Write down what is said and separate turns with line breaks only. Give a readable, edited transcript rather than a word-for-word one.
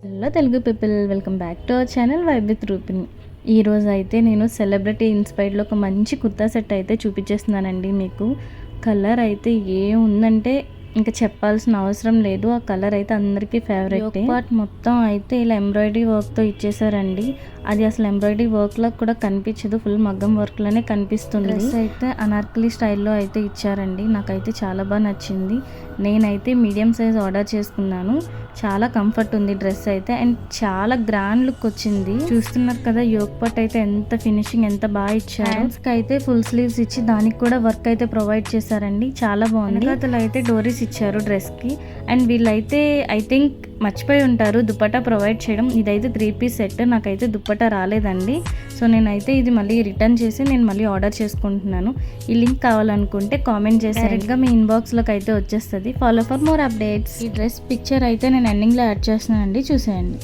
Hello Telugu people, welcome back to our channel vibe with Rupin. ఈరోజు అయితే నేను సెలబ్రిటీ ఇన్స్పైర్డ్లో ఒక మంచి కుర్తా సెట్ అయితే చూపించేస్తున్నానండి మీకు. కలర్ అయితే ఉందంటే ఇంకా చెప్పాల్సిన అవసరం లేదు. ఆ కలర్ అయితే అందరికీ ఫేవరెట్. పార్ట్ మొత్తం అయితే ఇలా ఎంబ్రాయిడరీ వర్క్తో ఇచ్చేసారండి. అది అసలు ఎంబ్రాయిడరీ వర్క్లో కూడా కనిపించదు, ఫుల్ మగ్గం వర్క్లోనే కనిపిస్తుంది. డ్రెస్ అయితే అనార్కలి స్టైల్లో అయితే ఇచ్చారండి. నాకైతే చాలా బాగా నచ్చింది. నేనైతే మీడియం సైజ్ ఆర్డర్ చేసుకున్నాను. చాలా కంఫర్ట్ ఉంది డ్రెస్ అయితే, అండ్ చాలా గ్రాండ్ లుక్ వచ్చింది. చూస్తున్నారు కదా, యోక్ పార్ట్ అయితే ఎంత ఫినిషింగ్ ఎంత బాగా ఇచ్చారు. హ్యాండ్స్ కి అయితే ఫుల్ స్లీవ్స్ ఇచ్చి దానికి కూడా వర్క్ అయితే ప్రొవైడ్ చేశారండి. చాలా బాగుంది. అతను అయితే డోరీస్ ఇచ్చారు డ్రెస్ కి. అండ్ వీళ్ళైతే ఐ థింక్ మర్చిపోయి ఉంటారు దుపట్టా ప్రొవైడ్ చేయడం. ఇదైతే 3 పీస్ సెట్. నాకైతే దుపట్టా రాలేదండి. సో నేనైతే ఇది మళ్ళీ రిటర్న్ చేసి నేను మళ్ళీ ఆర్డర్ చేసుకుంటున్నాను. ఈ లింక్ కావాలనుకుంటే కామెంట్ చేసి డైరెక్ట్గా మీ ఇన్బాక్స్లోకి అయితే వచ్చేస్తుంది. Follow for more updates. ఈ డ్రెస్ పిక్చర్ అయితే నేను ఎండింగ్లో యాడ్ చేస్తున్నానండి, చూసేయండి.